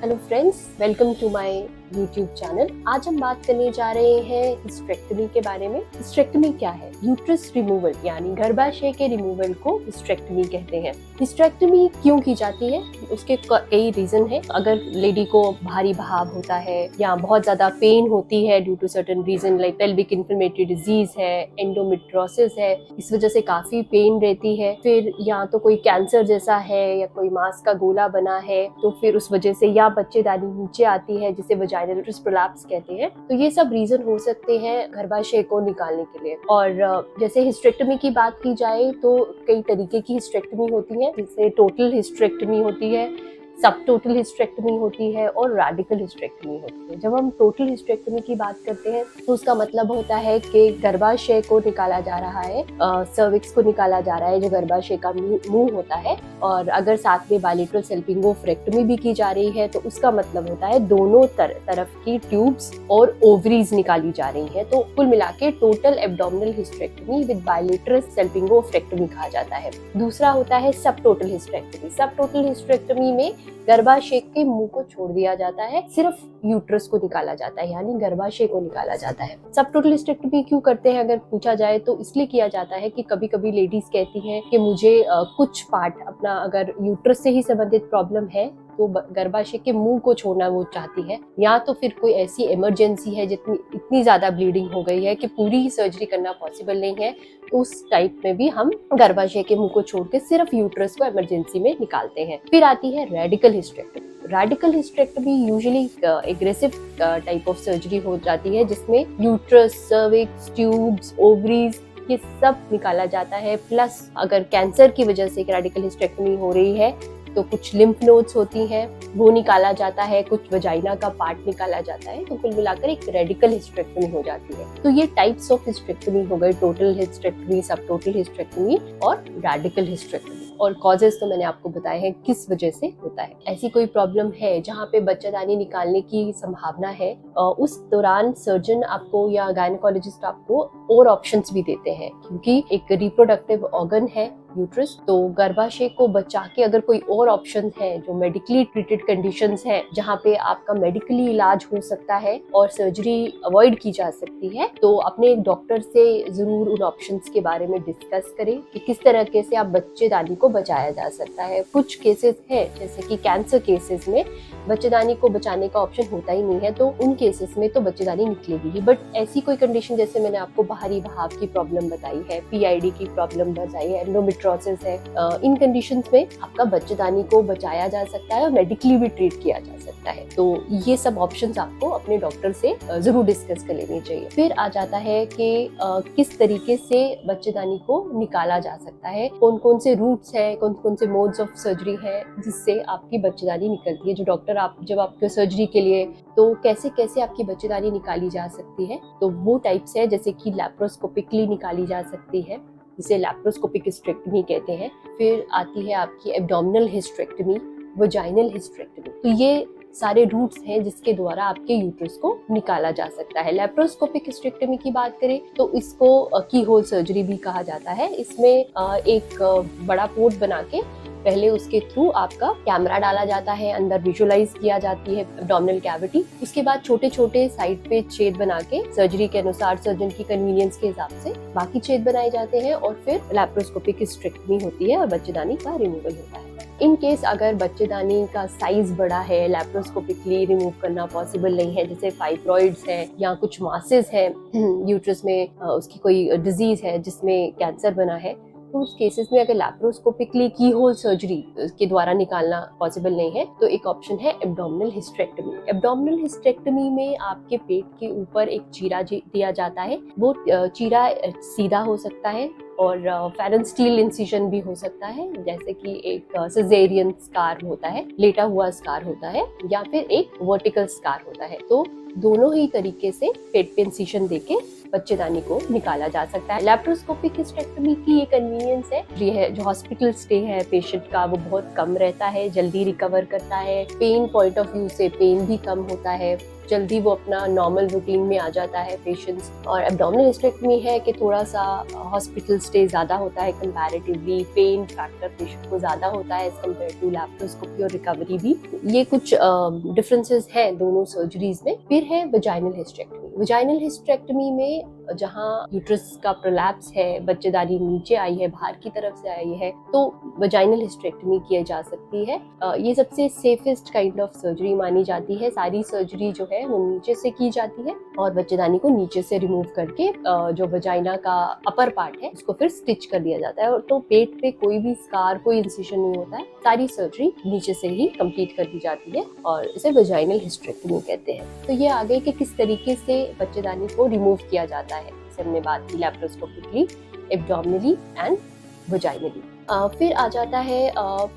Hello friends, welcome to my YouTube channel. आज हम बात करने जा रहे हैं हिस्टेरेक्टमी के बारे में। हिस्टेरेक्टमी क्या है? यूट्रस रिमूवल यानी गर्भाशय के रिमूवल को हिस्टेरेक्टमी कहते हैं। हिस्टेरेक्टमी क्यों की जाती है? उसके कई रीजन है। अगर लेडी को भारी बहाव होता है या बहुत ज्यादा पेन होती है due to certain reason like pelvic inflammatory disease है, एंडोमेट्रोसिस है, इस वजह से काफी पेन रहती है। फिर या तो कोई कैंसर जैसा है या कोई मांस का गोला बना है, तो फिर उस वजह से या बच्चेदानी नीचे आती है जिसे वजाइनल यूट्रस प्रोलैप्स कहते हैं। तो ये सब रीजन हो सकते हैं गर्भाशय को निकालने के लिए। और जैसे हिस्टेरेक्टमी की बात की जाए तो कई तरीके की हिस्टेरेक्टमी होती है, जैसे टोटल हिस्टेरेक्टमी होती है, सब टोटल हिस्टेरेक्टमी होती है और रेडिकल हिस्टेरेक्टमी होती है। जब हम टोटल हिस्टेरेक्टमी की बात करते हैं तो उसका मतलब होता है कि गर्भाशय को निकाला जा रहा है, सर्विक्स को निकाला जा रहा है, जो गर्भाशय का मुंह होता है। और अगर साथ में बायलेटरल सल्पिंगोफ्रेक्टमी भी की जा रही है तो उसका मतलब होता है दोनों तरफ की ट्यूब्स और ओवरीज निकाली जा रही है। तो कुल मिला के total abdominal hysterectomy with bilateral salpingooophorectomy कहा जाता है। दूसरा होता है subtotal hysterectomy. Subtotal hysterectomy में गर्भाशय के मुंह को छोड़ दिया जाता है, सिर्फ यूट्रस को निकाला जाता है, यानी गर्भाशय को निकाला जाता है। सब टोटल हिस्टेरेक्टमी क्यों करते हैं अगर पूछा जाए तो इसलिए किया जाता है कि कभी कभी लेडीज कहती हैं कि मुझे कुछ पार्ट अपना, अगर यूट्रस से ही संबंधित प्रॉब्लम है तो गर्भाशय के मुंह को छोड़ना वो चाहती है, या तो फिर कोई ऐसी इमरजेंसी है जितनी इतनी ज्यादा ब्लीडिंग हो गई है कि पूरी ही सर्जरी करना पॉसिबल नहीं है, तो उस टाइप में भी हम गर्भाशय के मुंह को छोड़ के सिर्फ यूट्रस को इमरजेंसी में निकालते हैं। फिर आती है radical hysterectomy. Radical hysterectomy usually aggressive type of surgery हो जाती है, जिसमें यूट्रस, सर्विक्स, ट्यूब्स, ओवरीज ये सब निकाला जाता है। प्लस अगर कैंसर की वजह से रेडिकल हिस्टेरेक्टमी हो रही है तो कुछ लिम्फ नोड्स होती हैं वो निकाला जाता है, कुछ वजाइना का पार्ट निकाला जाता है। तो कुल मिलाकर एक रेडिकल हिस्टेरेक्टमी हो जाती है। तो ये टाइप्स ऑफ हिस्टेरेक्टमी हो गए, total hysterectomy, subtotal hysterectomy और रेडिकल हिस्टेरेक्टमी। और कॉजेस तो मैंने आपको बताए हैं किस वजह से होता है। ऐसी कोई प्रॉब्लम है जहाँ पे बच्चेदानी निकालने की संभावना है, उस दौरान सर्जन आपको या गायनेकोलॉजिस्ट आपको और ऑप्शंस भी देते हैं, क्योंकि एक रिप्रोडक्टिव ऑर्गन है यूट्रस, तो गर्भाशय को बचा के अगर कोई और ऑप्शन है जो मेडिकली ट्रीटेड कंडीशंस हैं जहाँ पे आपका मेडिकली इलाज हो सकता है और सर्जरी अवॉइड की जा सकती है, तो अपने डॉक्टर से जरूर उन ऑप्शंस के बारे में डिस्कस करें कि किस तरीके से आप बच्चेदानी को बचाया जा सकता है। कुछ केसेस है जैसे कि कैंसर केसेस में बच्चेदानी को बचाने का ऑप्शन होता ही नहीं है, तो उन केसेस में तो बच्चेदानी निकलेगी ही। बट ऐसी कोई कंडीशन जैसे मैंने आपको बाहरी बहाव की प्रॉब्लम बताई है, पीआईडी की प्रॉब्लम बताई है, एंडोमेट्रोसिस है, इन कंडीशंस में आपका बच्चेदानी को बचाया जा सकता है और मेडिकली भी ट्रीट किया जा सकता है। तो ये सब ऑप्शंस आपको अपने डॉक्टर से जरूर डिस्कस कर लेनी चाहिए। फिर आ जाता है कि किस तरीके से बच्चेदानी को निकाला जा सकता है, कौन कौन से रूट्स है, कौन कौन से मोड्स ऑफ सर्जरी है जिससे आपकी बच्चेदानी निकलती है। जो डॉक्टर आप जब आपके सर्जरी के लिए तो कैसे कैसे आपकी बच्चेदानी निकाली जा सकती है, तो वो टाइप्स है जैसे कि लैप्रोस्कोपिकली निकाली जा सकती है, जिसे लैप्रोस्कोपिक हिस्टेरेक्टमी कहते हैं। फिर आती है आपकी एब्डोमिनल हिस्टेरेक्टमी, वजाइनल हिस्टेरेक्टमी। तो ये सारे रूट्स हैं जिसके द्वारा आपके यूट्रस को निकाला जा सकता है। लैप्रोस्कोपिक हिस्टेरेक्टमी की बात करें तो इसको की होल सर्जरी भी कहा जाता है। इसमें एक बड़ा पोर्ट बना के पहले उसके थ्रू आपका कैमरा डाला जाता है, अंदर विजुअलाइज किया जाती है एब्डोमिनल कैविटी। उसके बाद छोटे छोटे साइड पे छेद बना के सर्जरी के अनुसार सर्जन की कन्वीनियंस के हिसाब से बाकी छेद बनाए जाते हैं और फिर लैप्रोस्कोपिक हिस्टेरेक्टमी होती है और बच्चेदानी का रिमूवल होता है। इन केस अगर बच्चेदानी का साइज बड़ा है, लैप्रोस्कोपिकली रिमूव करना पॉसिबल नहीं है, जैसे फाइब्रॉइड्स है या कुछ मासेस है यूट्रस में, उसकी कोई डिजीज है जिसमें कैंसर बना है, तो उस केसेस में अगर लैप्रोस्कोपिकली की होल सर्जरी के द्वारा निकालना पॉसिबल नहीं है तो एक ऑप्शन है एब्डोमिनल हिस्टेरेक्टमी। एब्डोमिनल हिस्टेरेक्टमी में आपके पेट के ऊपर एक चीरा दिया जाता है। वो चीरा सीधा हो सकता है और फेरन स्टील इंसिजन भी हो सकता है, जैसे कि एक सिजेरियन स्कार होता है, लेटा हुआ स्कार होता है, या फिर एक वर्टिकल स्कार होता है। तो दोनों ही तरीके से पेट पे इंसिशन देके बच्चेदानी को निकाला जा सकता है। लैप्रोस्कोपिक हिस्टेक्टोमी की ये कन्वीनियंस है, ये है जो हॉस्पिटल स्टे है पेशेंट का वो बहुत कम रहता है, जल्दी रिकवर करता है, पेन पॉइंट ऑफ व्यू से पेन भी कम होता है, जल्दी वो अपना नॉर्मल रूटीन में आ जाता है पेशेंट्स। और एब्डोमिनल हिस्टेक्टोमी है कि थोड़ा सा हॉस्पिटल स्टे ज़्यादा होता है कंपैरेटिवली, पेन फैक्टर पेशेंट को ज़्यादा होता है एज कम्पेयर टू लैप्रोस्कोपी और रिकवरी भी। ये कुछ डिफरेंसेस हैं दोनों सर्जरीज में। फिर है वजाइनल हिस्टेक्टोमी। वजाइनल हिस्टेक्टोमी में जहाँ यूट्रस का प्रोलैप्स है, बच्चेदानी नीचे आई है, बाहर की तरफ से आई है, तो वजाइनल हिस्टेक्टोमी की जा सकती है। ये सबसे सेफेस्ट काइंड ऑफ सर्जरी मानी जाती है। सारी सर्जरी जो है वो नीचे से की जाती है और बच्चेदानी को नीचे से रिमूव करके जो वजाइना का अपर पार्ट है उसको फिर स्टिच कर दिया जाता है, और तो पेट पे कोई भी स्कार, कोई इंसिशन नहीं होता है। सारी सर्जरी नीचे से ही कंप्लीट कर दी जाती है और इसे वजाइनल हिस्टेक्टोमी कहते हैं। तो ये आगे कि किस तरीके से बच्चेदानी को रिमूव किया जाता है, जैसे हमने बात की लैप्रोस्कोपिकली, एब्डोमिनली एंड वजाइनली। फिर आ जाता है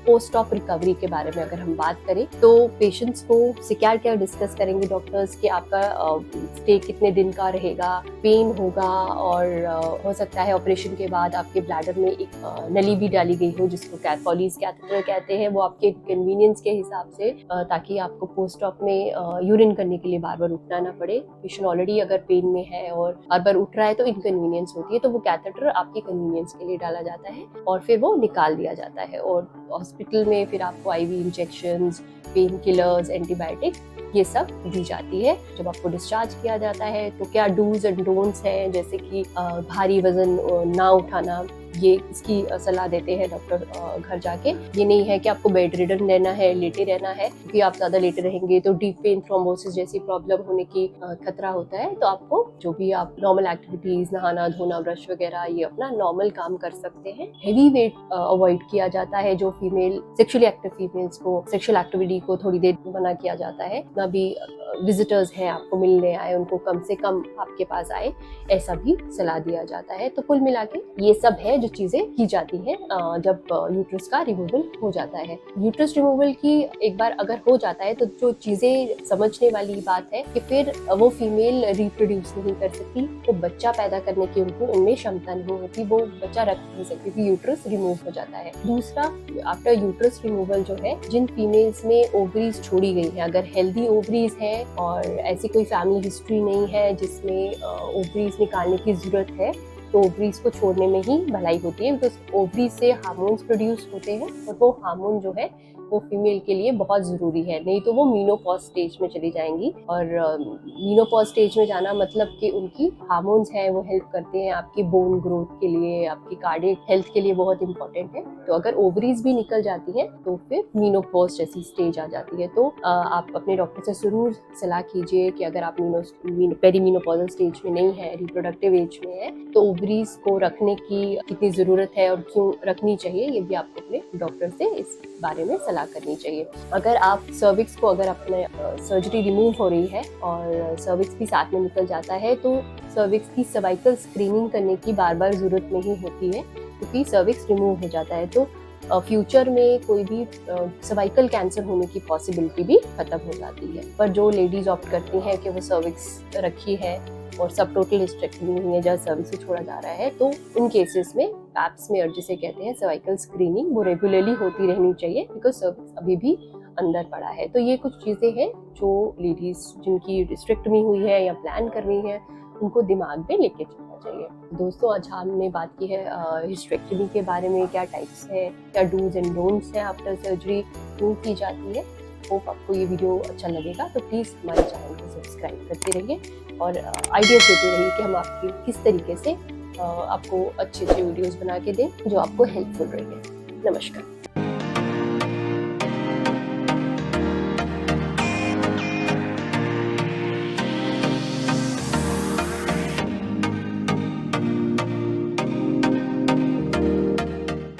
पोस्ट ऑफ रिकवरी के बारे में। अगर हम बात करें तो पेशेंट्स को से क्या क्या डिस्कस करेंगे डॉक्टर्स कि आपका स्टे कितने दिन का रहेगा, पेन होगा, और हो सकता है ऑपरेशन के बाद आपके ब्लैडर में एक नली भी डाली गई हो जिसको कैथोलिस कैथेटर कहते हैं। वो आपके कन्वीनियंस के हिसाब से ताकि आपको पोस्ट ऑप में यूरिन करने के लिए बार बार उठना ना पड़े। पेशेंट ऑलरेडी अगर पेन में है और बार बार उठ रहा है तो इनकन्वीनियंस होती है, तो वो कैथेटर आपके कन्वीनियंस के लिए डाला जाता है और फिर वो निकाल दिया जाता है। और हॉस्पिटल में फिर आपको IV injections, pain killers, antibiotic ये सब दी जाती है। जब आपको डिस्चार्ज किया जाता है तो क्या डूज एंड डोंट्स हैं, जैसे कि भारी वजन ना उठाना, ये इसकी सलाह देते हैं डॉक्टर घर जाके। ये नहीं है कि आपको बेड रिडन रहना है, लेटे रहना है, क्योंकि आप ज्यादा लेटे रहेंगे तो डीप वेन थ्रोम्बोसिस जैसी प्रॉब्लम होने की खतरा होता है। तो आपको जो भी आप नॉर्मल एक्टिविटीज, नहाना धोना, ब्रश वगैरह, ये अपना नॉर्मल काम कर सकते हैं। हेवी वेट अवॉइड किया जाता है। जो फीमेल सेक्सुअली एक्टिव फीमेल्स को सेक्सुअल एक्टिविटी को थोड़ी देर मना किया जाता है। ना भी विजिटर्स हैं आपको मिलने आए उनको कम से कम आपके पास आए, ऐसा भी सलाह दिया जाता है। तो कुल मिला के ये सब है जो चीजें की जाती हैं जब यूट्रस का रिमूवल हो जाता है। यूट्रस रिमूवल की एक बार अगर हो जाता है तो जो चीजें समझने वाली बात है कि फिर वो फीमेल रिप्रोड्यूस नहीं कर सकती, वो बच्चा पैदा करने की उनमें क्षमता नहीं होती, वो बच्चा रख नहीं सकती क्योंकि यूट्रस रिमूव हो जाता है। दूसरा, आफ्टर यूट्रस रिमूवल जो है, जिन फीमेल्स में ओवरीज छोड़ी गई है, अगर हेल्दी ओवरीज है और ऐसी कोई फैमिली हिस्ट्री नहीं है जिसमें ओवरीज निकालने की जरूरत है, तो ओवरीज को छोड़ने में ही भलाई होती है, बिकॉज ओवरीज से हार्मोन्स प्रोड्यूस होते हैं और वो हार्मोन जो है वो फीमेल के लिए बहुत ज़रूरी है, नहीं तो वो मीनोपॉज स्टेज में चली जाएंगी। और मीनोपॉज स्टेज में जाना मतलब कि उनकी हार्मोन्स हैं वो हेल्प करते हैं आपकी बोन ग्रोथ के लिए, आपकी कार्डियक हेल्थ के लिए बहुत इंपॉर्टेंट है। तो अगर ओवरीज भी निकल जाती हैं तो फिर मीनोपॉज जैसी स्टेज आ जाती है। तो आप अपने डॉक्टर से ज़रूर सलाह कीजिए कि अगर आप पेरीमीनोपॉजल स्टेज में नहीं है, रिप्रोडक्टिव एज में है, तो ओवरीज को रखने की कितनी ज़रूरत है और क्यों रखनी चाहिए, ये भी आपको अपने डॉक्टर से इस बारे में सलाह करनी चाहिए। अगर आप सर्विक्स को, अगर अपने सर्जरी रिमूव हो रही है और सर्विक्स भी साथ में निकल जाता है, तो सर्विक्स की सर्वाइकल स्क्रीनिंग करने की बार बार जरूरत नहीं होती है, क्योंकि सर्विक्स रिमूव हो जाता है। तो फ्यूचर में कोई भी सर्वाइकल कैंसर होने की पॉसिबिलिटी भी खत्म हो जाती है। पर जो लेडीज ऑप्ट करती हैं कि वो सर्विक्स रखी है और सब टोटल हिस्टेक्टोमी हुई है जहाँ सर्विक्स से छोड़ा जा रहा है, तो उन केसेस में पैप स्मीयर जिसे कहते हैं सर्वाइकल स्क्रीनिंग, वो रेगुलरली होती रहनी चाहिए, बिकॉज सर्विक्स अभी भी अंदर पड़ा है। तो ये कुछ चीज़ें हैं जो लेडीज जिनकी हिस्टेक्टोमी हुई है या प्लान कर रही है उनको दिमाग में लेके चलना चाहिए। दोस्तों, आज हमने बात की है हिस्टेक्टोमी के बारे में, क्या टाइप्स हैं, क्या डूज एंड डोंट्स हैं आफ्टर सर्जरी, क्यों की जाती है। होप आपको ये वीडियो अच्छा लगेगा, तो प्लीज़ हमारे चैनल को सब्सक्राइब करते रहिए और आइडियाज देते रहिए कि हम आपकी किस तरीके से आपको अच्छे अच्छे वीडियोस बना के दें जो आपको हेल्पफुल रहे। नमस्कार।